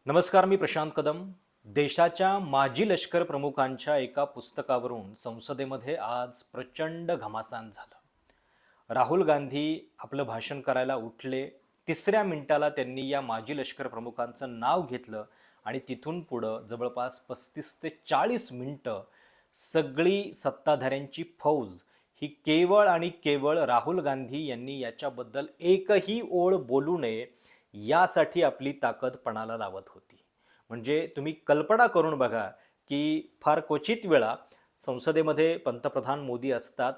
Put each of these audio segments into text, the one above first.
नमस्कार, मी प्रशांत कदम. देशाच्या माजी लष्कर प्रमुखांच्या एका पुस्तकावरून संसदेमध्ये आज प्रचंड घमासान झालं. राहुल गांधी आपलं भाषण करायला उठले. तिसऱ्या मिनिटाला त्यांनी या माजी लष्कर प्रमुखांचं नाव घेतलं आणि तिथून पुढं जवळपास 35 ते 40 मिनिटं सगळी सत्ताधाऱ्यांची फौज ही केवळ आणि केवळ राहुल गांधी यांनी याच्याबद्दल एकही ओळ बोलू नये यासाठी आपली ताकद पणाला लावत होती. म्हणजे तुम्ही कल्पना करून बघा की फार क्वचित वेळा संसदेमध्ये पंतप्रधान मोदी असतात.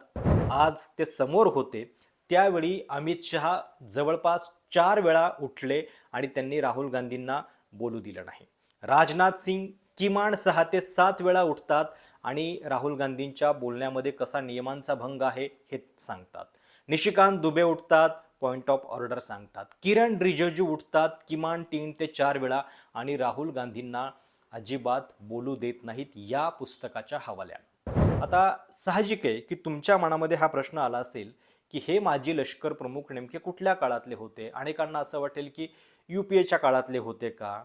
आज ते समोर होते. त्यावेळी अमित शहा जवळपास 4 वेळा उठले आणि त्यांनी राहुल गांधींना बोलू दिलं नाही. राजनाथ सिंग किमान 6 ते 7 वेळा उठतात आणि राहुल गांधींच्या बोलण्यामध्ये कसा नियमांचा भंग आहे हे सांगतात. निशिकांत दुबे उठतात, पॉइंट ऑफ ऑर्डर सांगतात. किरण रिजिजू उठतात किमान 3 ते 4 वेळा आणि राहुल गांधींना अजिबात बोलू देत नाहीत या पुस्तकाच्या हवाल्यानं. आता साहजिक आहे की तुमच्या मनामध्ये हा प्रश्न आला असेल की हे माजी लष्कर प्रमुख नेमके कुठल्या काळातले होते. अनेकांना असं वाटेल की UPAच्या काळातले होते का.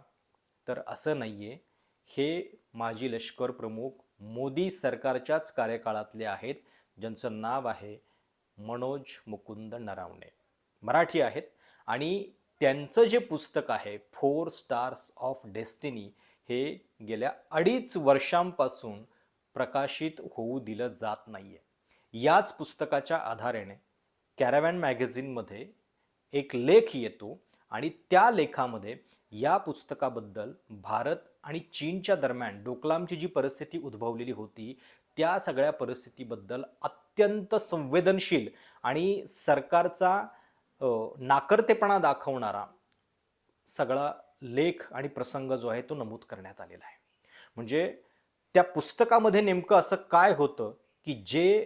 तर असं नाहीये. हे माजी लष्कर प्रमुख मोदी सरकारच्याच कार्यकाळातले आहेत, ज्यांचं नाव आहे मनोज मुकुंद नरावणे. मराठी आहेत आणि त्यांचं जे पुस्तक आहे 4 स्टार्स ऑफ डेस्टिनी हे गेल्या 2.5 वर्षांपासून प्रकाशित होऊ दिलं जात नाहीये. याच पुस्तकाच्या आधाराने कॅराव्हॅन मॅगझिनमध्ये एक लेख येतो आणि त्या लेखामध्ये या पुस्तकाबद्दल भारत आणि चीनच्या दरम्यान डोकलामची जी परिस्थिती उद्भवलेली होती त्या सगळ्या परिस्थितीबद्दल अत्यंत संवेदनशील आणि सरकारचा नाकर्तेपणा दाखवणारा सगळा लेख आणि प्रसंग जो आहे तो नमूद करण्यात आलेला आहे. म्हणजे त्या पुस्तकामध्ये नेमकं असं काय होतं की जे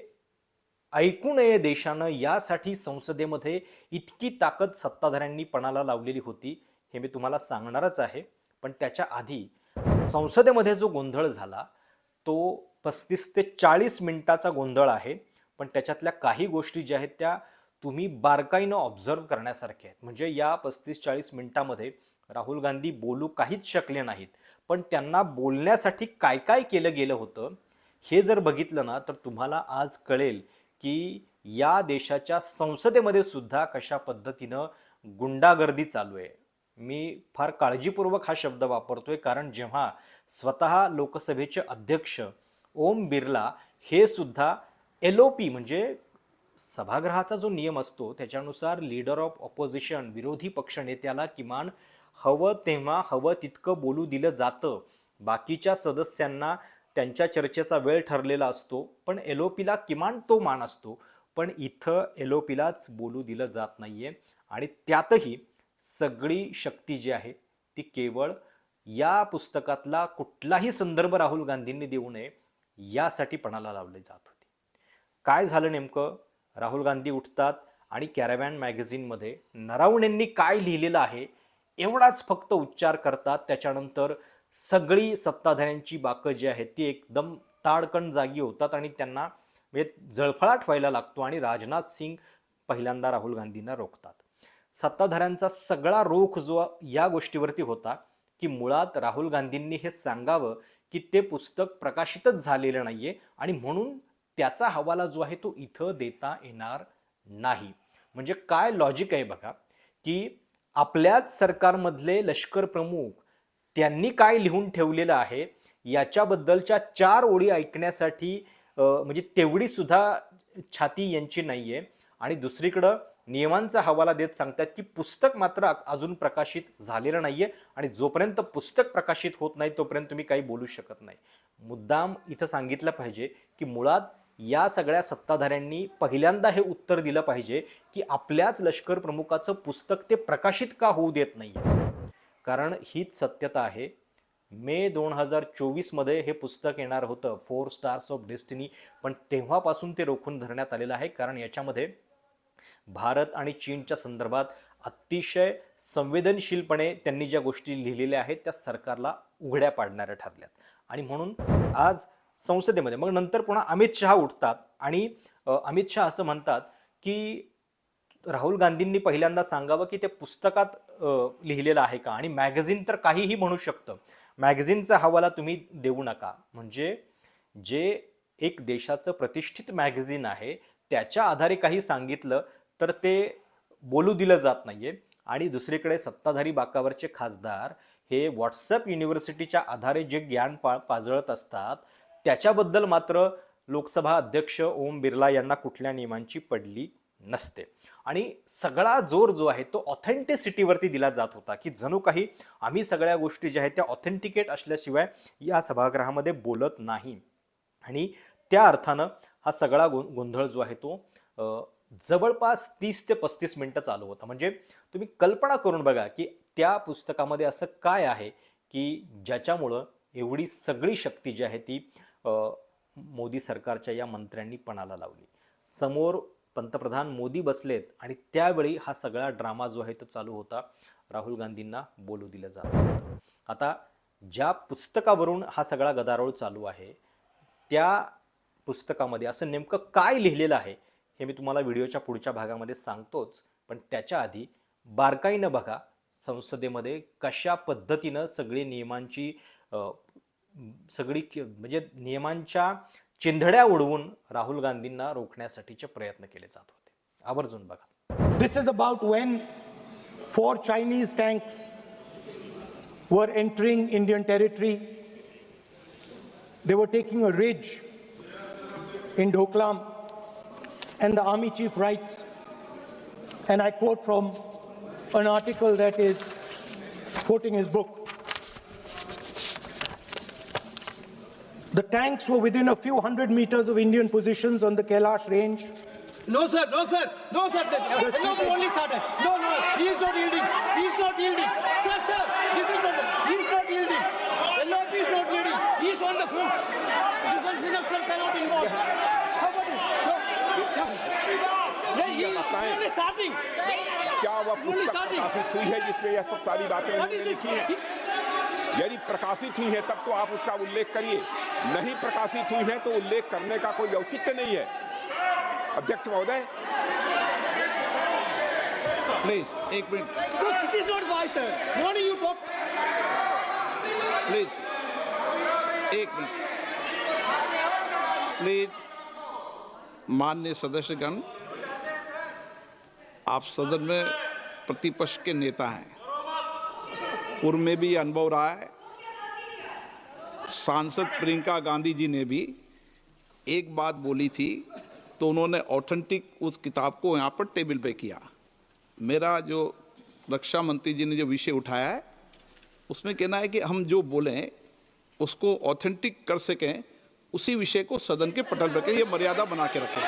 ऐकू नये देशानं यासाठी संसदेमध्ये इतकी ताकद सत्ताधाऱ्यांनी पणाला लावलेली होती हे मी तुम्हाला सांगणारच आहे. पण त्याच्या आधी संसदेमध्ये जो गोंधळ झाला तो 35 ते 40 मिनिटाचा गोंधळ आहे. पण त्याच्यातल्या काही गोष्टी ज्या आहेत त्या तुम्ही बारकाईनं ऑब्झर्व करण्यासारख्या आहेत. म्हणजे या 35-40 मिनिटामध्ये राहुल गांधी बोलू काहीच शकले नाहीत. पण त्यांना बोलण्यासाठी काय काय केलं गेलं होतं हे जर बघितलं ना तर तुम्हाला आज कळेल की या देशाच्या संसदेमध्ये सुद्धा कशा पद्धतीनं गुंडागर्दी चालू आहे. मी फार काळजीपूर्वक हा शब्द वापरतोय कारण जेव्हा स्वतः लोकसभेचे अध्यक्ष ओम बिर्ला हे सुद्धा LOP म्हणजे सभागृहाचा जो नियम असतो त्याच्यानुसार लीडर ऑफ ऑपोजिशन विरोधी पक्षनेत्याला किमान हवं तेव्हा हवं तितकं बोलू दिलं जातं. बाकीच्या सदस्यांना त्यांच्या चर्चेचा वेळ ठरलेला असतो पण LOPला किमान तो मान असतो. पण इथं LOPलाच बोलू दिलं जात नाहीये आणि त्यातही सगळी शक्ती जी आहे ती केवळ या पुस्तकातला कुठलाही संदर्भ राहुल गांधींनी देऊ नये यासाठी पणाला लावले जात होते. काय झालं नेमकं. राहुल गांधी उठतात आणि कॅराव्हॅन मॅगझिनमध्ये नरावणेंनी काय लिहिलेलं आहे एवढाच फक्त उच्चार करतात. त्याच्यानंतर सगळी सत्ताधाऱ्यांची बाकं जी आहेत ती एकदम ताडकन जागी होतात आणि त्यांना म्हणजे जळफळाट व्हायला लागतो आणि राजनाथ सिंग पहिल्यांदा राहुल गांधींना रोखतात. सत्ताधाऱ्यांचा सगळा रोख जो या गोष्टीवरती होता की मुळात राहुल गांधींनी हे सांगावं की ते पुस्तक प्रकाशितच झालेलं नाहीये आणि म्हणून त्याचा हवाला जो आहे तो इथं देता येणार नाही. म्हणजे काय लॉजिक आहे बघा की आपल्याच सरकारमधले लष्कर प्रमुख त्यांनी काय लिहून ठेवलेलं आहे याच्याबद्दलच्या 4 ओळी ऐकण्यासाठी म्हणजे तेवढी सुद्धा छाती यांची नाहीये. आणि दुसरीकडं नियमांचा हवाला देत सांगतात की पुस्तक मात्र अजून प्रकाशित झालेलं नाहीये आणि जोपर्यंत पुस्तक प्रकाशित होत नाही तोपर्यंत तुम्ही काही बोलू शकत नाही. मुद्दाम इथं सांगितलं पाहिजे की मुळात या सगळ्या सत्ताधाऱ्यांनी पहिल्यांदा हे उत्तर दिलं पाहिजे की आपल्याच लष्कर प्रमुखाचं पुस्तक ते प्रकाशित का होऊ देत नाही. कारण हीच सत्यता आहे. मे 2024 मध्ये हे पुस्तक येणार होतं 4 स्टार्स ऑफ डेस्टिनी. पण तेव्हापासून ते रोखून धरण्यात आलेलं आहे कारण याच्यामध्ये भारत आणि चीनच्या संदर्भात अतिशय संवेदनशीलपणे त्यांनी ज्या गोष्टी लिहिलेल्या आहेत त्या सरकारला उघड्या पाडणाऱ्या ठरल्यात. आणि म्हणून आज संसदेमध्ये मग नंतर पुन्हा अमित शहा उठतात आणि अमित शहा असं म्हणतात की राहुल गांधींनी पहिल्यांदा सांगावं की ते पुस्तकात लिहिलेलं आहे का? आणि मॅगझिन तर काहीही म्हणू शकतं, मॅगझिनचा हवाला तुम्ही देऊ नका. म्हणजे जे एक देशाचं प्रतिष्ठित मॅगझिन आहे त्याच्या आधारे काही सांगितलं तर ते बोलू दिलं जात नाहीये. आणि दुसरीकडे सत्ताधारी बाकावरचे खासदार हे व्हॉट्सअप युनिव्हर्सिटीच्या आधारे जे ज्ञान पाजळत असतात त्याच्याबद्दल मात्र लोकसभा अध्यक्ष ओम बिर्ला यांना कुठल्या नियमांची पडली नसते. आणि सगळा जोर जो आहे तो ऑथेंटिसिटीवरती दिला जात होता, की जणू काही आम्ही सगळ्या गोष्टी ज्या आहेत त्या ऑथेंटिकेट असल्याशिवाय या सभागृहामध्ये बोलत नाही. आणि त्या अर्थानं हा सगळा गोंधळ जो आहे तो जवळपास 30 ते 35 मिनिटं चालू होता. म्हणजे तुम्ही कल्पना करून बघा की त्या पुस्तकामध्ये असं काय आहे की ज्याच्यामुळं एवढी सगळी शक्ती जी आहे ती मोदी सरकारच्या या मंत्र्यांनी पणाला लावली. समोर पंतप्रधान मोदी बसलेत आणि त्यावेळी हा सगळा ड्रामा जो आहे तो चालू होता. राहुल गांधींना बोलू दिलं जात होतं. आता ज्या पुस्तकावरून हा सगळा गदारोळ चालू आहे त्या पुस्तकामध्ये असं नेमकं काय लिहिलेलं आहे हे मी तुम्हाला व्हिडिओच्या पुढच्या भागामध्ये सांगतोच. पण त्याच्या आधी बारकाईनं बघा संसदेमध्ये कशा पद्धतीनं सगळी नियमांची म्हणजे नियमांच्या चिंधड्या उडवून राहुल गांधींना रोखण्यासाठीचे प्रयत्न केले जात होते. आवर्जून बघा. This is about when 4 Chinese tanks were entering Indian territory. They were taking a ridge in Doklam, and the army chief writes, and I quote from an article that is quoting his book. The tanks were within a few hundred meters of Indian positions on the Kailash range. No, sir, no, sir, no, sir. LOP only started. No, no, he is not yielding. He is not yielding. Sir, sir, this is not. He is not yielding. LOP is not yielding. He is on the foot. Defense minister cannot involve. How about it? He is only starting. क्या वह पुस्तक प्रकाशित हुई है जिसमें यह सब सारी बातें उन्होंने लिखी हैं? यदि प्रकाशित हुई है तब तो आप उसका उल्लेख करिए. नहीं प्रकाशित हुई है तो उल्लेख करने का कोई औचित्य नहीं है. अध्यक्ष महोदय, प्लीज एक minute. It is not wise, sir. Morning you talk. Please एक मिनट. प्लीज माननीय सदस्यगण, आप सदन में प्रतिपक्ष के नेता हैं. पूर्व में भी अनुभव रहा है. सांसद प्रियंका गांधी जी ने भी एक बात बोली थी तो उन्होंने ऑथेंटिक उस किताब को यहाँ पर टेबल पे किया. मेरा जो रक्षा मंत्री जी ने जो विषय उठाया है उसमें कहना है कि हम जो बोलें उसको ऑथेंटिक कर सकें, उसी विषय को सदन के पटल पर ये मर्यादा बना के रखें.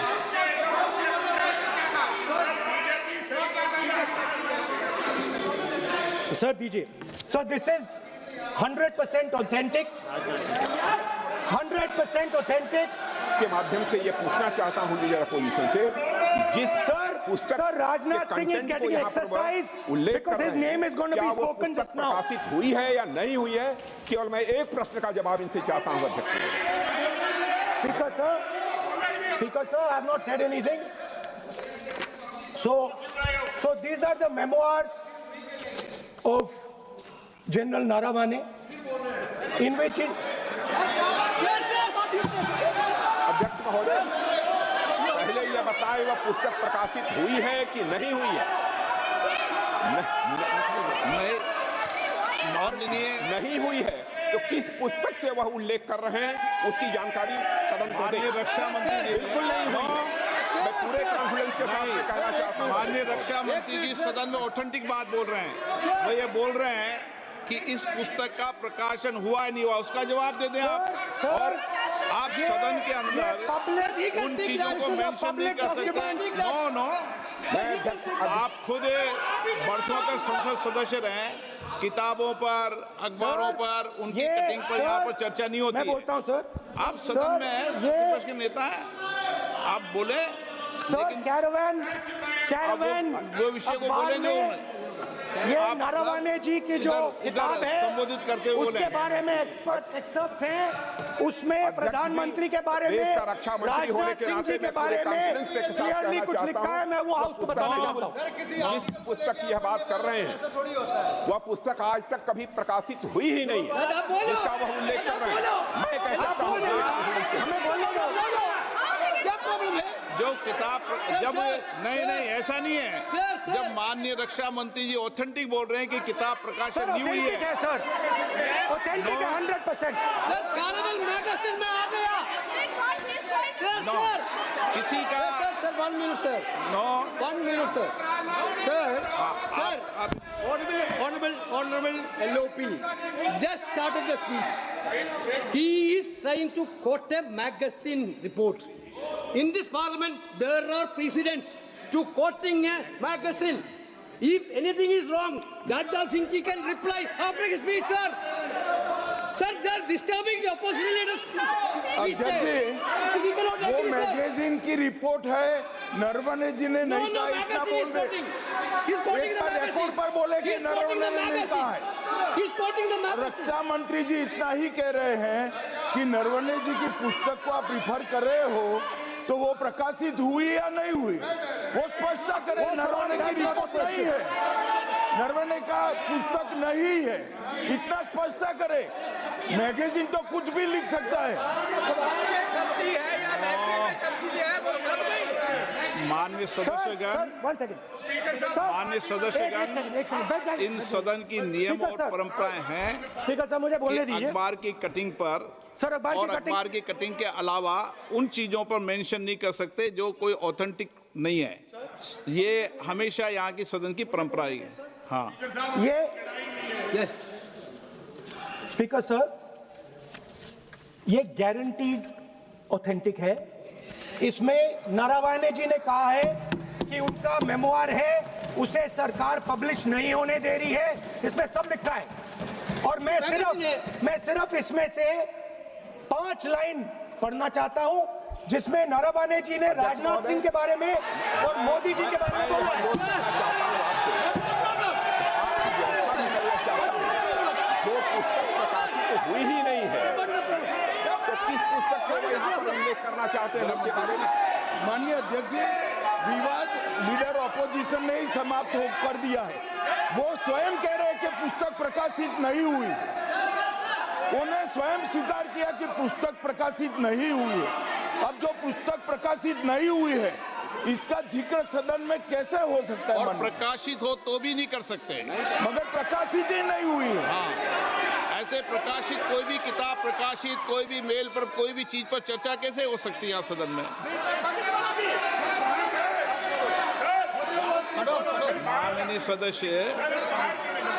Sir, दीजिए. So this is 100% authentic. 100% authentic. के माध्यम से ये पूछना चाहता हूं लीडर अपोजिशन से, जिस Sir, Rajnath Singh is getting exercise because his name is going to be spoken just now. प्रकाशित हुई है या नहीं हुई है, केवल मैं एक प्रश्न का जवाब इनसे चाहता हूं अध्यक्ष. Speaker sir, I have not said anything. So these are the memoirs of General Naravane, in which अध्यक्ष महोदय, पहले यह बताएं वह पुस्तक प्रकाशित हुई है कि नहीं हुई है. नहीं हुई है तो किस पुस्तक से वह उल्लेख कर रहे हैं उसकी जानकारी सदन को दें. रक्षा मंत्री बिल्कुल नहीं हुई. मैं पूरे कॉन्फिडेंस के साथ ये कहना चाहता हूं. माननीय रक्षा मंत्री जी सदन में ऑथेंटिक बात बोल रहे हैं. वो ये बोल रहे हैं कि इस पुस्तक का प्रकाशन हुआ है नहीं हुआ, उसका जवाब दे दें आप. और आप सदन के अंदर उन चीजों को मेंशन नहीं कर सकते. नो, आप खुद वर्षों तक संसद सदस्य रहे. किताबों पर, अखबारों पर, उनकी कटिंग पर यहाँ पर चर्चा नहीं होती. मैं बोलता हूँ सर. आप सदन में विपक्ष के नेता हैं, आप बोले. लेकिन कैरावैन वो विषय को बोलेंगे. ये नारावाने जी की जो किताब है संबोधित करते हुए उसके बारे में एक्सपर्ट एक्सर्प्ट्स हैं. उसमें प्रधानमंत्री के बारे में, रक्षा मंत्री होने राजनाथ के सिंह नाते जी के बारे में क्लियरली कुछ लिखा है, मैं वो हाउस को बताना चाहता हूँ। जिस पुस्तक की यह बात कर रहे हैं वह पुस्तक आज तक कभी प्रकाशित हुई ही नहीं है जिसका वह उल्लेख कर रहे हैं। मैं कह सकता हूं हमें बोलने दो। क्या प्रॉब्लम है? जो किताब जब सर, नहीं नहीं ऐसा नहीं है। सर। जब माननीय रक्षा मंत्री जी ऑथेंटिक बोल रहे हैं कि किताब प्रकाशन नहीं हुई ऑथेंटिक है, है सर, ऑथेंटिक है 100%। सर कार्निवल मैगजीन में आ गया। सर नो, सर किसी का sir 1 minute sir, no 1 minute sir. Sir honorable LOP just started the speech. He is trying to quote a magazine report. In this parliament, there are precedents to quoting a magazine. If anything is wrong, Radha Singh ji can reply after his speech, sir. Sir, they are disturbing the opposition leaders. Please अध्यक्ष say. We cannot वो agree, sir. Magazine की report है, नरवणे जी ने No, नहीं no, कहा, इतना magazine बोल is they. quoting. He's quoting एक the बार magazine. रिकॉर्ड पर बोले कि He's quoting the नरवणे ने नहीं कहा है। magazine. He's quoting the magazine. रक्षा मंत्री जी इतना ही कह रहे हैं कि नरवणे जी की पुस्तक को आप रिफर कर रहे हो तो वो प्रकाशित हुई या नहीं हुई, वो स्पष्टता करे। नरवणे की रिपोर्ट नहीं है, नरवणे का पुस्तक नहीं है, इतना स्पष्टता करे। मैगजीन तो कुछ भी लिख सकता है। माननीय सदस्यगण, One second. माननीय सदस्यगण, इन सदन की नियम और परंपराएं हैं स्पीकर साहब मुझे बोलने कि दीजिए। अखबार की कटिंग पर सर, अखबार की और कटिंग- अखबार की कटिंग के अलावा उन चीजों पर मेंशन नहीं कर सकते जो कोई ऑथेंटिक नहीं है। ये हमेशा यहाँ की सदन की परंपरा ही है। हाँ, ये Yes. स्पीकर सर, ये गारंटीड ऑथेंटिक है। इसमें नारावाने जी ने कहा है कि उनका मेमोआर है, उसे सरकार पब्लिश नहीं होने दे रही है, इसमें सब लिखा है। और मैं सिर्फ इसमें से 5 लाइन पढ़ना चाहता हूं जिसमें नारावाने जी ने राजनाथ सिंह के बारे में और मोदी जी के बारे में बोला है। जो पुस्तक प्रकाशित हुई ही नहीं है तो किस पुस्तक को वो यहाँ पर उल्लेख करना चाहते हैं उनके बारे में? माननीय अध्यक्ष जी, विवाद लीडर ऑपोजिशन ने ही समाप्त कर दिया है। वो स्वयं कह रहे हैं कि पुस्तक प्रकाशित नहीं हुई, उन्हें स्वयं स्वीकार किया कि पुस्तक प्रकाशित नहीं हुई है। अब जो पुस्तक प्रकाशित नहीं हुई है इसका जिक्र सदन में कैसे हो सकता है? और माननीय? प्रकाशित हो तो भी नहीं कर सकते। मगर प्रकाशित ही नहीं हुई है। हाँ, ऐसे प्रकाशित कोई भी किताब प्रकाशित, कोई भी मेल पर, कोई भी चीज पर चर्चा कैसे हो सकती है यहाँ सदन में? माननीय सदस्य,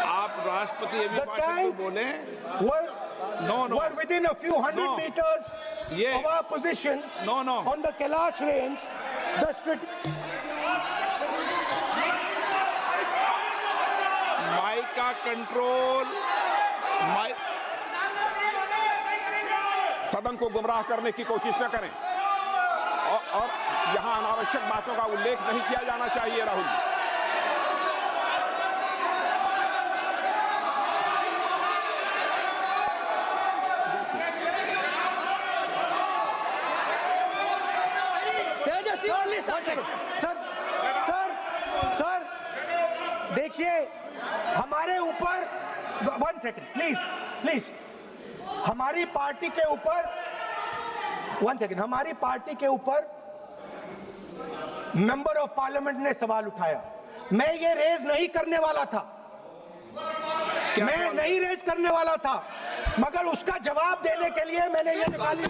आप राष्ट्रपति The अभिभाषण को tanks बोले। were, were within a few hundred No. meters Yeah. of our positions No, no. on the Kailash range. The mike का कंट्रोल, माइक सदन को गुमराह करने की कोशिश न करें और यहाँ अनावश्यक बातों का उल्लेख नहीं किया जाना चाहिए। राहुल जी, सर देखिए, हमारे ऊपर 1 सेकंड प्लीज, हमारी पार्टी के ऊपर 1 सेकंड, हमारी पार्टी के ऊपर मेंबर ऑफ पार्लियामेंट ने सवाल उठाया। मैं ये रेज नहीं करने वाला था, मैं नहीं रेज करने वाला था, मगर उसका जवाब देने के लिए मैंने ये निकाली।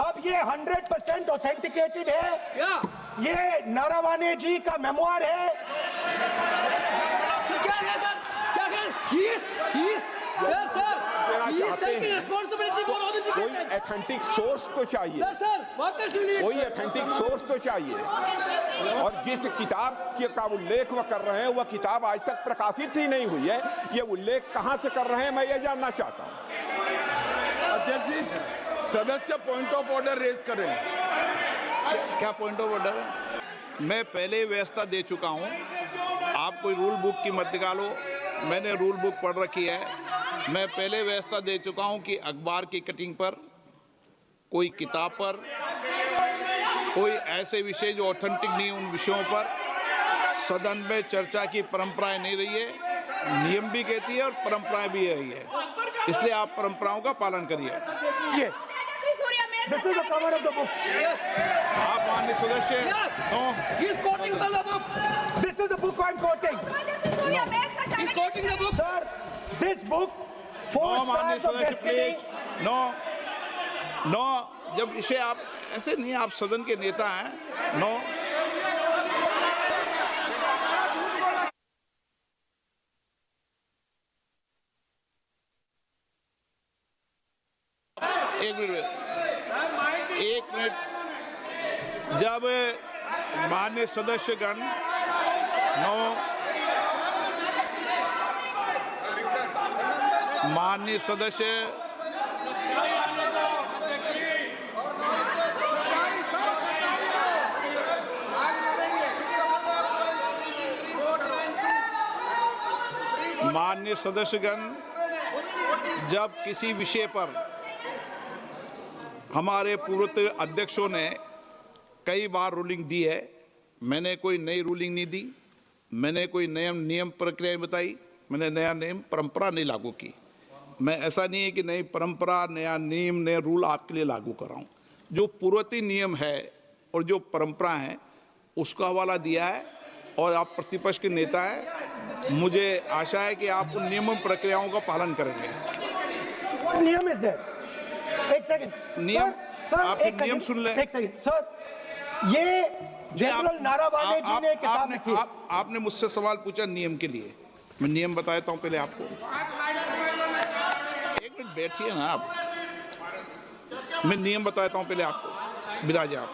अब ये 100% ऑथेंटिकेटेड है। ये नारावाने जी का मेमोआर है। क्या है सर? क्या है? He is taking responsibility for all the कोई content. ऑथेंटिक सोर्स तो चाहिए, Sir, what else you need? कोई ऑथेंटिक सोर्स तो चाहिए। और जिस किताब का उल्लेख वह कर रहे हैं वह किताब आज तक प्रकाशित ही नहीं हुई है। ये उल्लेख कहाँ से कर रहे हैं मैं ये जानना चाहता हूँ। अध्यक्ष जी, सदस्य पॉइंट ऑफ ऑर्डर रेज करें। क्या पॉइंट ऑफ ऑर्डर है? मैं पहले व्यवस्था दे चुका हूं। आप कोई रूल बुक की मत निकालो, मैंने रूल बुक पढ़ रखी है। मैं पहले व्यवस्था दे चुका हूं कि अखबार की कटिंग पर, कोई किताब पर, कोई ऐसे विषय जो ऑथेंटिक नहीं, उन विषयों पर सदन में चर्चा की परंपराएं नहीं रही है। नियम भी कहती है और परंपराएं भी रही है, इसलिए आप परंपराओं का पालन करिए। This is the cover of the book. आप माननीय सदस्य, no, He is quoting from the book. This is the book I'm quoting. He is quoting the book. Sir, this book, Four no माननीय Stars of सदस्य Destiny. Please, no no, जब इसे आप ऐसे नहीं, आप सदन के नेता हैं, नो। एक मिनट, जब माननीय सदस्यगण, नो, माननीय सदस्य, माननीय सदस्यगण, जब किसी विषय पर हमारे पूर्व अध्यक्षों ने कई बार रूलिंग दी है, मैंने कोई नई रूलिंग नहीं दी, मैंने कोई नियम प्रक्रिया बताई, मैंने नया नियम परंपरा नहीं लागू की। मैं ऐसा नहीं है कि नई परंपरा, नया नियम, नया रूल आपके लिए लागू कर रहा हूँ। जो पूर्ववर्ती नियम है और जो परंपरा है उसका हवाला दिया है, और आप प्रतिपक्ष के नेता हैं, मुझे आशा है कि आप उन नियम प्रक्रियाओं का पालन करेंगे। What नियम is there? एक सेकंड। नियम, सर, आप एक नियम सेकंड, सुन लें। एक सेकंड। सर, ये जनरल नारावाने जी ने किताब लिखी। आपने मुझसे सवाल पूछा नियम के लिए, मैं नियम बताता हूं पहले आपको। एक मिनट बैठिए ना आप, मैं नियम बताता हूं पहले आपको। विराजे आप।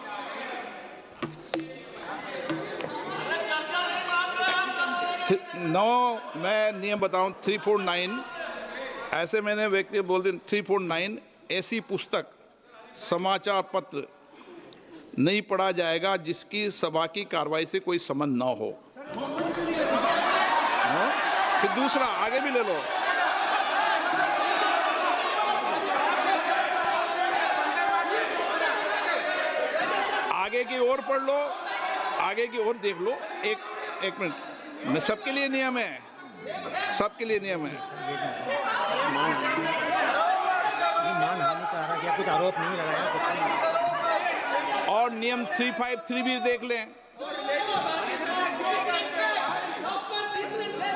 नो, मैं नियम बताऊं 349, ऐसे मैंने व्यक्ति बोल दी 349, ऐसी पुस्तक, समाचार पत्र नहीं पढ़ा जाएगा जिसकी सभा की कार्रवाई से कोई संबंध ना हो। फिर दूसरा आगे भी ले लो। आगे की ओर पढ़ लो, आगे की ओर देख लो। एक मिनट, मैं सबके लिए नियम है, सबके लिए नियम है। कुछ आरोप नहीं लगाया, कुछ नहीं। और नियम 353 भी देख लें।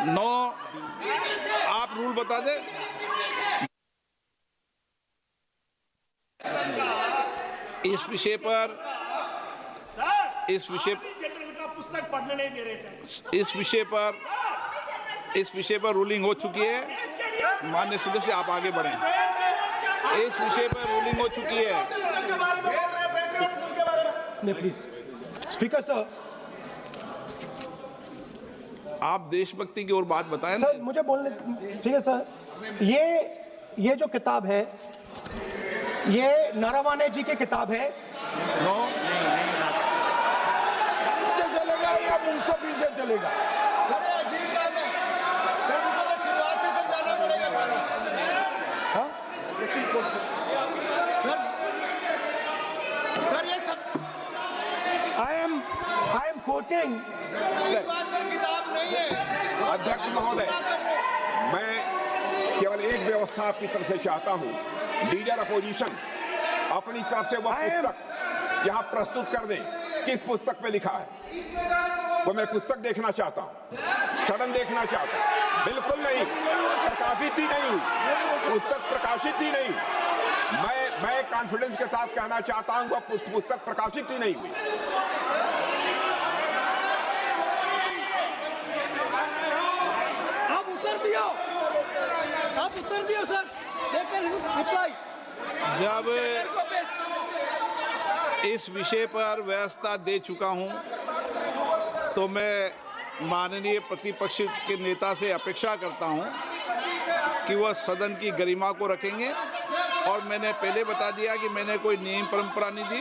नो, आप रूल बता दे। इस विषय पर पुस्तक पढ़ने नहीं दे रहे सर। इस विषय पर रूलिंग हो चुकी है। माननीय सदस्य, आप आगे बढ़ें। इस विषय पर रूलिंग हो चुकी है। प्लीज स्पीकर सर, आप देशभक्ति की ओर बात बताएं ना। सर मुझे बोलने, ठीक है सर। ये जो किताब है, ये नारावाने जी की किताब है। नो, इससे चलेगा या मुंसफी से चलेगा? शुरुआत से समझाना पड़ेगा सारा। सर ये सब आई एम कोटिंग। किताब नहीं है। अध्यक्ष महोदय, मैं केवल एक व्यवस्था आपकी तरफ से चाहता हूं। लीडर अपोजिशन अपनी तरफ से वह पुस्तक यहां प्रस्तुत कर दे। किस पुस्तक पे लिखा है वो मैं पुस्तक देखना चाहता हूं, सदन देखना चाहता हूं। बिल्कुल नहीं, प्रकाशित ही नहीं हुई पुस्तक, प्रकाशित ही नहीं। मैं कॉन्फिडेंस के साथ कहना चाहता हूं वह पुस्तक प्रकाशित ही नहीं हुई। आप उत्तर दियो सर। रिप्लाई। जब इस विषय पर व्यवस्था दे चुका हूं तो मैं माननीय प्रतिपक्ष के नेता से अपेक्षा करता हूं कि वह सदन की गरिमा को रखेंगे। और मैंने पहले बता दिया कि मैंने कोई नियम परंपरा नहीं दी।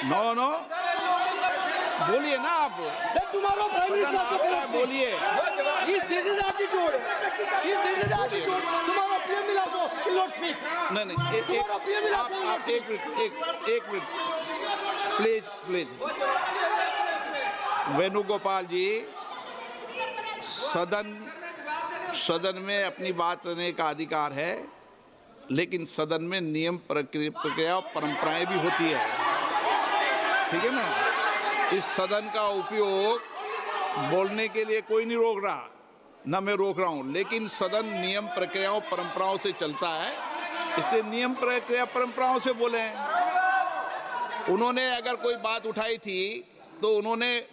नो, बोलिए ना आप, Then tomorrow Prime Minister also आपका cannot speak. बोलिए। This is attitude. This is attitude. Tomorrow PM will also will not speak. नहीं, Tomorrow PM will आप also will not speak. एक मिनट, प्लीज। वेणुगोपाल जी, सदन में अपनी बात करने का अधिकार है, लेकिन सदन में नियम प्रक्रिया और परंपराएं भी होती है, ठीक है ना। इस सदन का उपयोग बोलने के लिए कोई नहीं रोक रहा, ना मैं रोक रहा हूं, लेकिन सदन नियम प्रक्रियाओं परंपराओं से चलता है, इसलिए नियम प्रक्रिया परंपराओं से बोले हैं। उन्होंने अगर कोई बात उठाई थी तो उन्होंने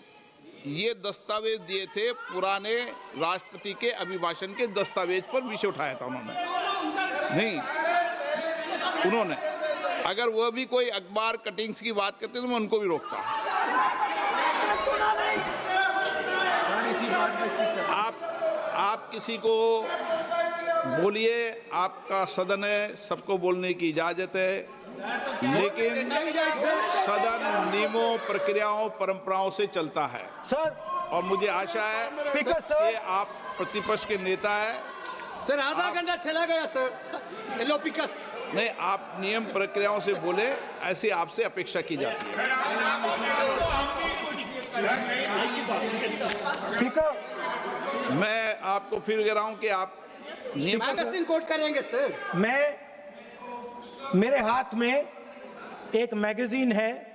ये दस्तावेज दिए थे, पुराने राष्ट्रपति के अभिभाषण के दस्तावेज पर विषय उठाया था उन्होंने अगर वह भी कोई अखबार कटिंग्स की बात करते तो मैं उनको भी रोकता। आप किसी को बोलिए, आपका सदन है, सबको बोलने की इजाजत है, लेकिन सदन नियमों प्रक्रियाओं परंपराओं से चलता है सर। और मुझे आशा है स्पीकर सर, कि आप प्रतिपक्ष के नेता हैं। सर आधा घंटा चला गया सर, एलओपी का। नहीं, आप नियम प्रक्रियाओं से बोले, ऐसी आपसे अपेक्षा की जाती है। स्पीकर, मैं आपको फिर कह रहा हूं कि आप नियम मैगजीन कोट करेंगे सर। मेरे हाथ में एक मैगजीन है,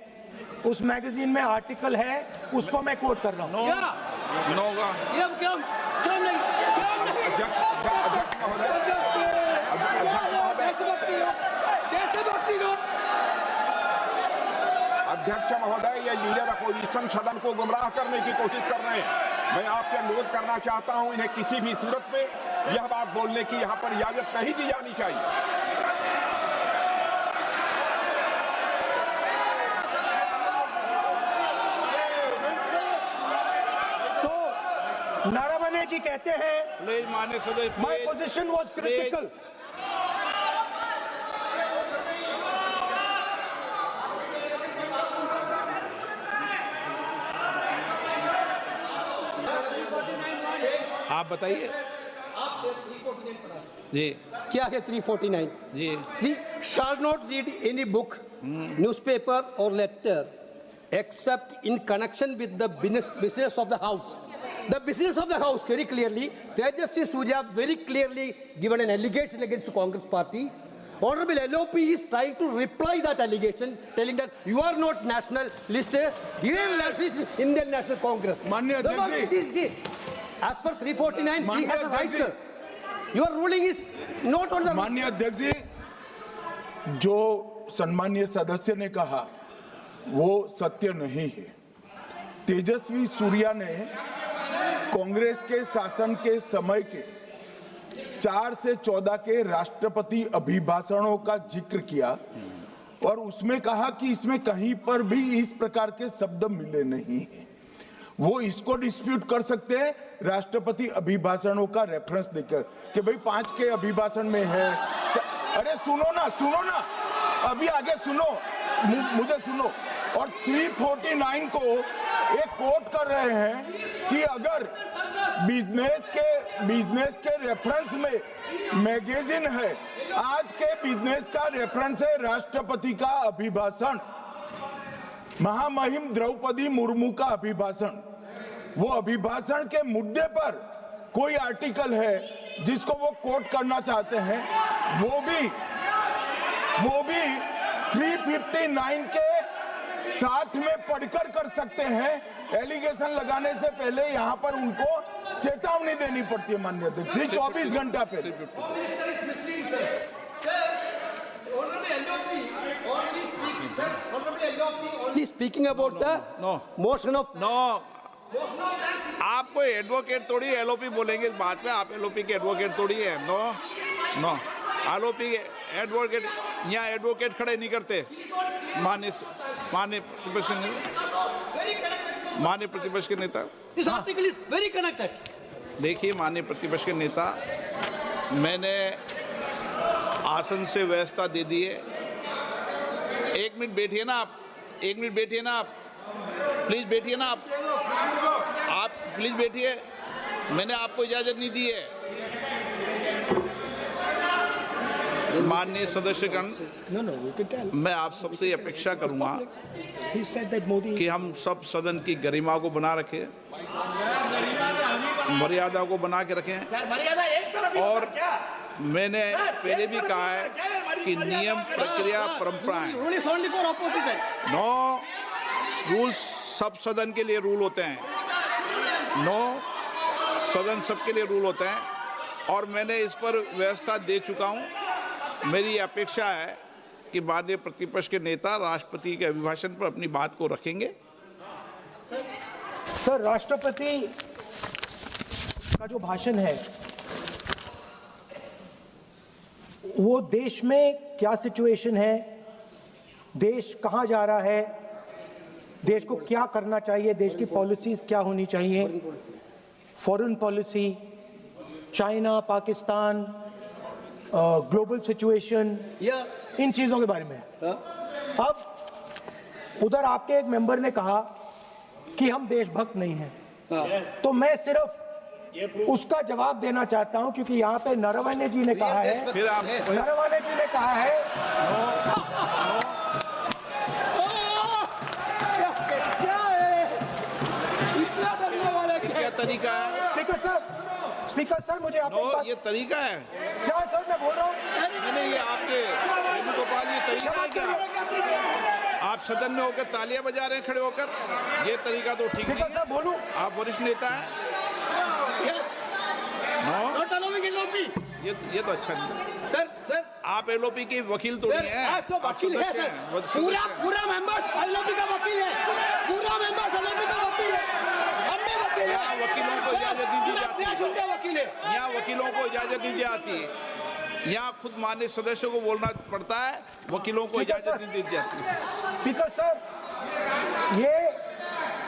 उस मैगजीन में आर्टिकल है, उसको मैं कोट कर रहा हूँ। नो होगा। क्यों नहीं? देशभक्ति लो। अध्यक्ष महोदय, ये लीडर अपोजिशन सदन को गुमराह करने की कोशिश कर रहे हैं। मैं आपसे अनुरोध करना चाहता हूं, इन्हें किसी भी सूरत में यह बात बोलने की यहां पर इजाजत नहीं दी जानी चाहिए। नारावने जी कहते हैं, प्लीज माननीय सदस्य, माय पोजीशन वाज क्रिटिकल। आप बताइए जी। क्या है 349? जी, 3 shall not read any book, newspaper or letter except in connection with the business of the house. The business of the house, very clearly, Tejaswi Surya very clearly given an allegation against the Congress party. Honorable LOP is trying to reply that allegation, telling that you are not nationalist, Indian nationalist, Indian National Congress. माननीय The अध्यक्ष moment it is, as per 349, he माननीय has a right, अध्यक्ष sir. Your ruling is not on the... माननीय अध्यक्ष जी, जो सम्मानीय सदस्य ने कहा वो सत्य नहीं है। तेजस्वी सूर्या ने कांग्रेस के शासन के समय के 4 से 14 के राष्ट्रपति अभिभाषणों का जिक्र किया और उसमें कहा कि इसमें कहीं पर भी इस प्रकार के शब्द मिले नहीं हैं। वो इसको डिस्प्यूट कर सकते हैं राष्ट्रपति अभिभाषणों का रेफरेंस देकर कि भाई 5 के अभिभाषण में है। अरे सुनो ना, अभी आगे सुनो, मुझे सुनो। और 349 को एक कोट कर रहे हैं कि अगर बिजनेस के रेफरेंस में मैगजीन है, आज के बिजनेस का रेफरेंस है राष्ट्रपति का अभिभाषण, महामहिम द्रौपदी मुर्मू का अभिभाषण। वो अभिभाषण के मुद्दे पर कोई आर्टिकल है जिसको वो कोट करना चाहते हैं, वो भी 359 के साथ में पढ़कर कर सकते हैं। एलिगेशन लगाने से पहले यहाँ पर उनको चेतावनी देनी पड़ती है माननीय अध्यक्ष, 24 घंटा पहले। Speaking about the motion of आप कोई एडवोकेट थोड़ी एलओपी बोलेंगे इस बात में, आप एलओपी के एडवोकेट थोड़ी है। नो एलओपी के एडवोकेट, यहाँ एडवोकेट खड़े नहीं करते। माननीय प्रतिपक्ष के नेता, This article is very connected. देखिए माननीय प्रतिपक्ष के नेता, मैंने आसन से व्यवस्था दे दी है। 1 मिनट बैठिए ना आप, प्लीज बैठिए ना आप प्लीज बैठिए, मैंने आपको इजाजत नहीं दी है। माननीय सदस्यगण, मैं आप सबसे अपेक्षा करूंगा कि हम सब सदन की गरिमा को बना रखें, मर्यादा को बना के रखें। मर्यादा एक तरफ ही और क्या? मैंने पहले भी कहा है कि नियम, प्रक्रिया, परंपराएं, नो रूल्स सब सदन के लिए रूल होते हैं, नो सदन सबके लिए रूल होते हैं, और मैंने इस पर व्यवस्था दे चुका हूं। मेरी अपेक्षा है कि माननीय प्रतिपक्ष के नेता राष्ट्रपति के अभिभाषण पर अपनी बात को रखेंगे। सर, राष्ट्रपति का जो भाषण है वो देश में क्या सिचुएशन है, देश कहां जा रहा है, देश को क्या करना चाहिए, देश की पॉलिसीज क्या होनी चाहिए, foreign policy, China, Pakistan, global situation, इन चीजों के बारे में। अब उधर आपके एक मेंबर ने कहा कि हम देशभक्त नहीं हैं, तो मैं सिर्फ उसका जवाब देना चाहता हूं, क्योंकि यहाँ पे नरवणे जी ने कहा है, नरवणे जी ने कहा है इतना डरने वाला क्या तरीका है? स्पीकर सर, मुझे आपकी बात, ये तरीका है? क्या सर मैं बोल रहा हूँ? नहीं, ये आपके वेणुगोपाल, ये तरीका है क्या? आप सदन में होकर तालियां बजा रहे हैं खड़े होकर, ये तरीका तो ठीक नहीं है। बोलूं? आप वरिष्ठ नेता हैं। ये तो अच्छा नहीं है। सर आप एलओपी के वकील तो नहीं है, आज तो वकील है सर, पूरा मेंबर्स एलओपी का वकील है, पूरा मेंबर्स एलओपी का वकील है, हम भी वकील हैं। यहाँ वकीलों को इजाजत नहीं दी जाती, उनका वकील है, यहाँ वकीलों को इजाजत नहीं दी जाती, यहाँ खुद माननीय सदस्यों को बोलना पड़ता है, वकीलों को इजाजत नहीं दी जाती। स्पीकर सर,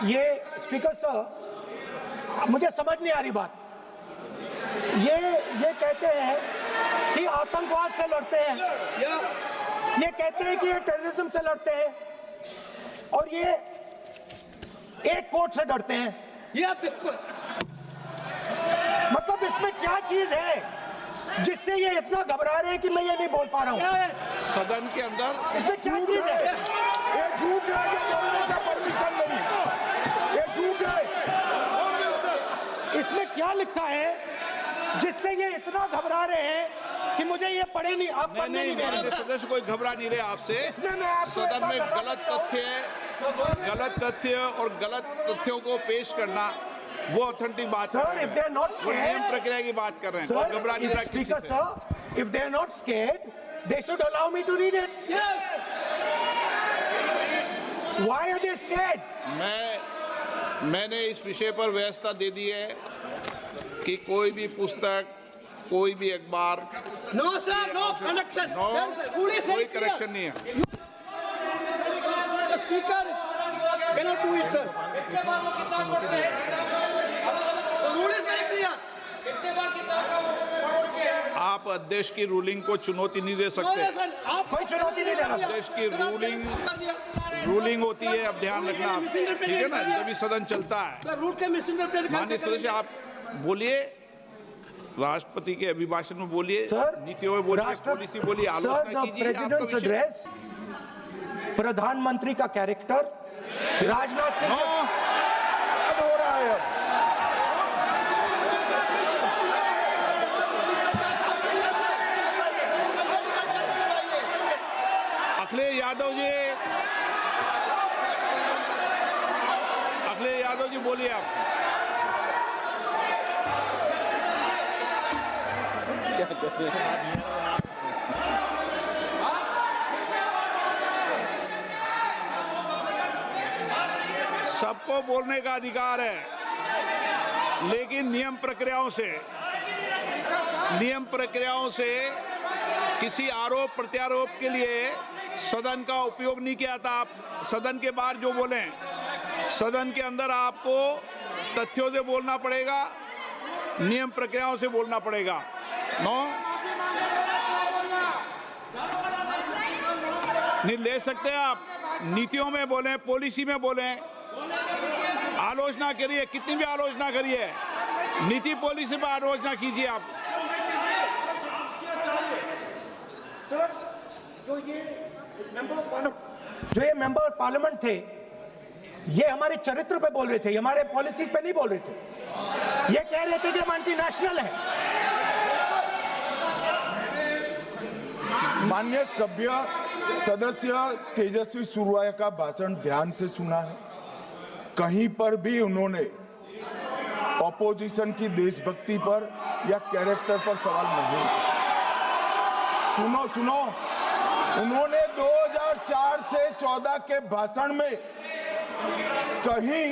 ये स्पीकर सर, मुझे समझ नहीं आ रही बात। ये कहते हैं कि आतंकवाद से लड़ते हैं, ये कहते हैं कि ये टेररिज्म से लड़ते हैं, और ये एक कोर्ट से डरते हैं। मतलब इसमें क्या चीज है जिससे ये इतना घबरा रहे हैं कि मैं ये नहीं बोल पा रहा हूँ? सदन के अंदर इसमें क्या चीज है? ये झूठ है, ये बोलने का परमिशन नहीं, ये झूठ है। इसमें क्या लिखा है जिससे ये इतना घबरा रहे हैं कि मुझे ये पढ़े नहीं, आप पढ़ने नहीं दे रहे? सदस्य कोई घबरा नहीं रहे आपसे। इसमें मैं आपको सदन में गलत तथ्य और गलत तथ्यों को पेश करना वो ऑथेंटिक बात sir, if they are not वो नियम scared, प्रक्रिया की बात कर रहे हैं, sir, कोई घबरा नहीं रहा किसी Speaker से। sir, if they are not scared, they should allow me to read it. Why are they scared? मैंने इस विषय पर व्यवस्था दे दी है कि कोई भी पुस्तक, कोई भी अखबार, नो सर, नो कनेक्शन, कोई करेक्शन नहीं है। Speaker cannot do it, sir. Rule is very clear. आप अध्यक्ष की रूलिंग को चुनौती नहीं दे सकते। कोई चुनौती नहीं देना। अध्यक्ष की रूलिंग होती है, अब ध्यान रखना, ठीक है ना, जब सदन चलता है। माननीय सदस्य, आप बोलिए, राष्ट्रपति के अभिभाषण में बोलिए, नीतियों में बोलिए, पॉलिसी बोलिए, आलोचना कीजिए। प्रेसिडेंट्स एड्रेस, प्रधानमंत्री का कैरेक्टर, राजनाथ सिंह हो रहा है। अखिलेश यादव जी बोलिए आप। सबको बोलने का अधिकार है, लेकिन नियम प्रक्रियाओं से किसी आरोप प्रत्यारोप के लिए सदन का उपयोग नहीं किया था। आप सदन के बाहर जो बोलें, सदन के अंदर आपको तथ्यों से बोलना पड़ेगा, नियम प्रक्रियाओं से बोलना पड़ेगा। नहीं ले सकते आप, नीतियों में बोलें, पॉलिसी में बोलें, आलोचना करिए, कितनी भी आलोचना करिए, नीति पॉलिसी पर आलोचना कीजिए आप। सर, जो ये मेंबर पार्लियामेंट थे, ये हमारे चरित्र पे बोल रहे थे, ये हमारे पॉलिसीज पे नहीं बोल रहे थे। ये कह रहे थे कि हम एंटी नेशनल है। माननीय सदस्य तेजस्वी सूर्या का भाषण ध्यान से सुना है। कहीं पर भी उन्होंने ऑपोजिशन की देशभक्ति पर या कैरेक्टर पर सवाल नहीं। सुनो, उन्होंने 2004 से 14 के भाषण में कहीं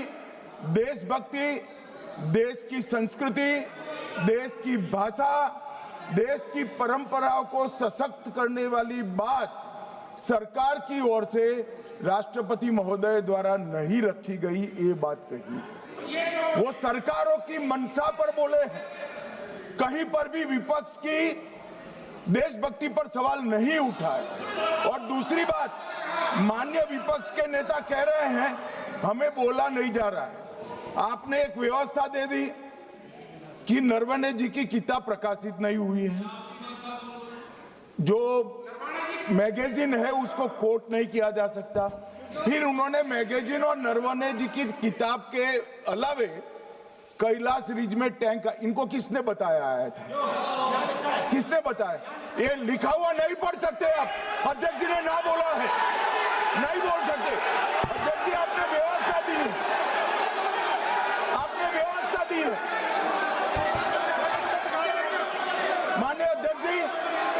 देशभक्ति, देश की संस्कृति, देश की भाषा, देश की परंपराओं को सशक्त करने वाली बात सरकार की ओर से राष्ट्रपति महोदय द्वारा नहीं रखी गई, ये बात कही। वो सरकारों की मंशा पर बोले हैं। कहीं पर भी विपक्ष की देशभक्ति पर सवाल नहीं उठाए। और दूसरी बात, माननीय विपक्ष के नेता कह रहे हैं हमें बोला नहीं जा रहा है। आपने एक व्यवस्था दे दी कि नरवणे जी की किताब प्रकाशित नहीं हुई है, जो मैगजीन है उसको कोट नहीं किया जा सकता। फिर उन्होंने मैगजीन और नरवणे जी की किताब के अलावे कैलाश रिज में टैंक, इनको किसने बताया आया था? किसने बताया? ये लिखा हुआ नहीं पढ़ सकते आप। अध्यक्ष जी ने ना बोला है, नहीं बोल सकते। अध्यक्ष जी आपने व्यवस्था दी है, आपने व्यवस्था दी है। माननीय अध्यक्ष जी,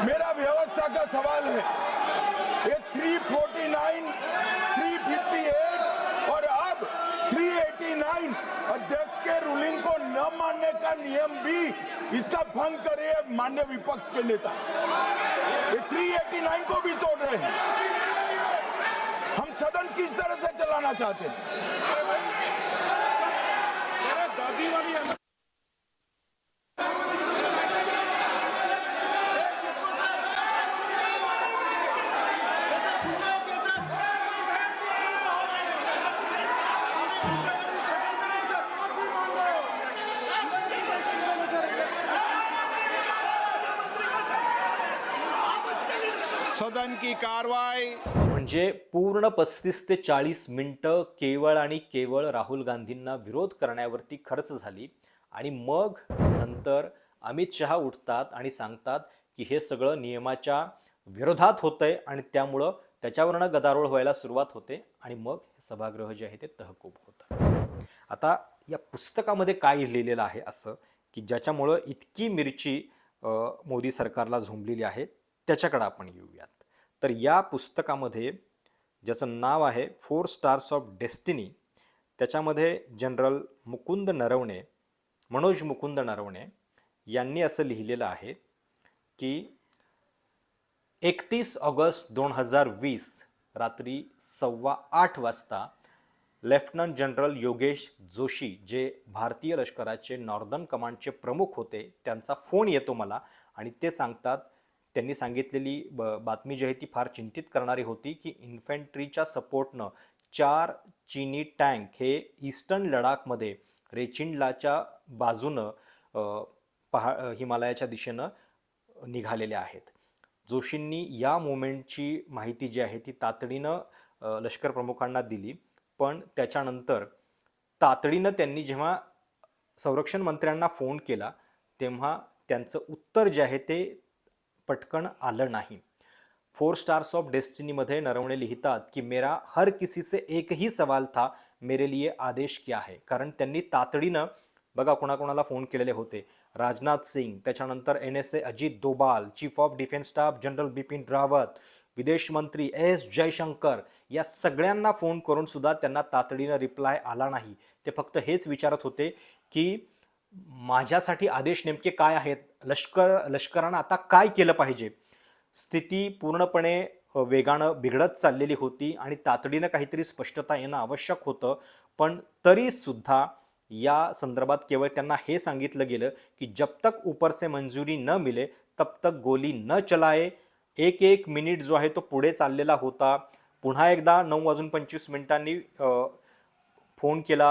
मेरा व्यवस्था का सवाल है। ये 349, 358 और अब 389 अध्यक्ष के रूलिंग को न मानने का नियम भी इसका भंग करे माननीय विपक्ष के नेता। ये 389 को भी तोड़ रहे हैं। हम सदन किस तरह से चलाना चाहते हैं? दादी वाली सदन की कारवाई म्हणजे पूर्ण 35 ते 40 मिनिटं केवळ आणि केवळ राहुल गांधींना विरोध करण्यावरती खर्च झाली आणि मग नंतर अमित शहा उठतात आणि सांगतात की हे सगळं नियमाच्या विरोधात होतंय आणि त्यामुळं त्याच्यावरनं गदारोळ व्हायला सुरुवात होते आणि मग हे सभागृह जे आहे ते तहकूब होतं। आता या पुस्तकामध्ये काय लिहिलेलं आहे असं की ज्याच्यामुळं इतकी मिरची मोदी सरकारला झोंबलेली आहे, त्याच्याकडे आपण येऊयात। तर या पुस्तकामध्ये ज्याचं नाव आहे 4 स्टार्स ऑफ डेस्टिनी, त्याच्यामध्ये जनरल मनोज मुकुंद नरवणे यांनी असं लिहिलेलं आहे की 31 ऑगस्ट 2020 रात्री 8:15 वाजता लेफ्टनंट जनरल योगेश जोशी, जे भारतीय लष्कराचे नॉर्दर्न कमांडचे प्रमुख होते, त्यांचा फोन येतो मला आणि ते सांगतात, त्यांनी सांगितलेली बातमी जी आहे ती फार चिंतित करणारी होती की इन्फंट्रीच्या सपोर्टनं 4 चीनी टँक हे ईस्टर्न लडाखमध्ये रेचिंडलाच्या बाजूनं हिमालयाच्या दिशेनं निघालेले आहेत। जोशींनी या मोमेंटची माहिती जी आहे ती तातडीनं लष्कर प्रमुखांना दिली, पण त्याच्यानंतर तातडीनं त्यांनी जेव्हा संरक्षण मंत्र्यांना फोन केला तेव्हा त्यांचं उत्तर जे आहे ते पटकन आलं नाही। 4 स्टार्स ऑफ डेस्टिनीमध्ये नरवणे लिहितात की मेरा हर किसी से एक ही सवाल था, मेरे लिए आदेश क्या है। कारण त्यांनी तातडीनं बघा कोणाकोणाला फोन केलेले होते, राजनाथ सिंग, त्याच्यानंतर NSA Ajit Doval, chief of defence staff general Bipin Rawat, विदेश मंत्री S जयशंकर, या सगळ्यांना फोन करून सुद्धा त्यांना तातडीनं रिप्लाय आला नाही। ते फक्त हेच विचारत होते की माझ्यासाठी आदेश नेमके काय आहेत, लष्करानं आता काय केलं पाहिजे। स्थिती पूर्णपणे वेगानं बिघडत चाललेली होती आणि तातडीनं काहीतरी स्पष्टता येणं आवश्यक होतं, पण तरी सुद्धा या संदर्भात केवळ त्यांना हे सांगितलं गेलं की जब तक ऊपर से मंजूरी न मिले तब तक गोली न चलाए। एक मिनिट जो आहे तो पुढे चाललेला होता। पुन्हा एकदा 9:25 फोन केला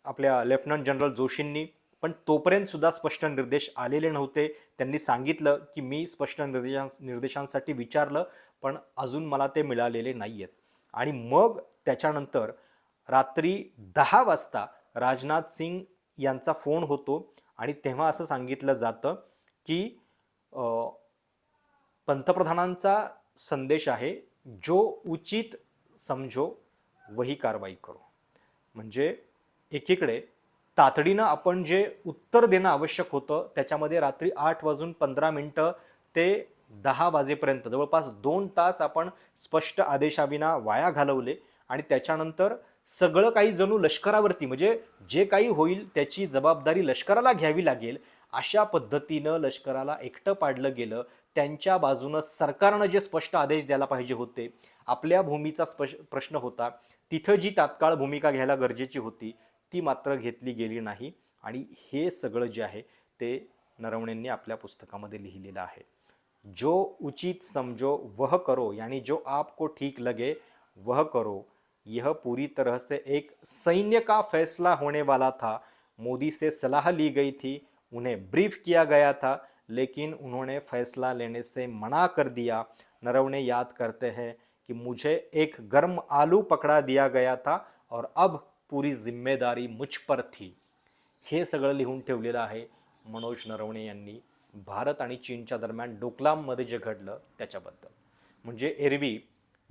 आपल्या लेफ्टनंट जनरल जोशींनी, पण तोपर्यंत सुद्धा स्पष्ट निर्देश आलेले नव्हते. त्यांनी सांगितलं की मी स्पष्ट निर्देशांसाठी विचारलं, पण अजून मला ते मिळालेले नाही आहेत. आणि मग त्याच्यानंतर रात्री 10 वाजता राजनाथ सिंग यांचा फोन होतो आणि तेव्हा असं सांगितलं जातं की पंतप्रधानांचा संदेश आहे, जो उचित समझो वही कारवाई करो. म्हणजे एकीकडे तातडीनं आपण जे उत्तर देणं आवश्यक होतं त्याच्यामध्ये रात्री 8:15 ते 10 वाजेपर्यंत जवळपास 2 तास आपण स्पष्ट आदेशाविना वाया घालवले आणि त्याच्यानंतर सगळं काही जणू लष्करावरती, म्हणजे जे काही होईल त्याची जबाबदारी लष्कराला घ्यावी लागेल अशा पद्धतीनं लष्कराला एकटं पाडलं गेलं. त्यांच्या बाजूनं सरकारनं जे स्पष्ट आदेश द्यायला पाहिजे होते, आपल्या भूमीचा प्रश्न होता, तिथं जी तात्काळ भूमिका घ्यायला गरजेची होती ती मात्र घेतली गेली नाही. आणि हे सगळं जे आहे ते नरवणेंनी आपल्या पुस्तकामध्ये लिहिलेलं आहे. जो उचित समझो वह करो, यानी जो आपको ठीक लगे वह करो. यह पूरी तरह से एक सैन्य का फैसला होने वाला था. मोदी से सलाह ली गई थी, उन्हें ब्रीफ किया गया था, लेकिन उन्होंने फैसला लेने से मना कर दिया. नरवणे याद करते हैं कि मुझे एक गर्म आलू पकड़ा दिया गया था और अब पूरी जिम्मेदारी मुझ पर थी. हे सगळं लिहून ठेवलेलं आहे मनोज नरवणे यांनी भारत आणि चीनच्या दरम्यान डोकलाममध्ये जे घडलं त्याच्याबद्दल. म्हणजे एरवी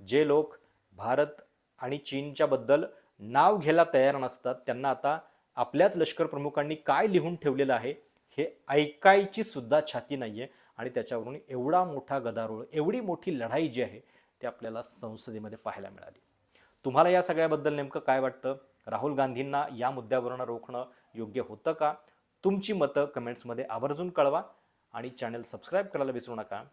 जे लोक भारत आणि चीनच्या बद्दल नाव घ्यायला तयार नसतात त्यांना आता आपल्याच लष्कर प्रमुखांनी काय लिहून ठेवलेलं आहे हे ऐकायची सुद्धा छाती नाहीये. आणि त्याच्यावरून एवढा मोठा गदारोळ, एवढी मोठी लढाई जी आहे ते आपल्याला संसदेमध्ये पाहायला मिळाली. तुम्हाला या सगळ्याबद्दल नेमकं काय वाटतं? राहुल गांधींना या मुद्द्यावरून रोखणं योग्य होतं का? तुमची मतं कमेंट्समध्ये आवर्जून कळवा आणि चॅनल सबस्क्राईब करायला विसरू नका.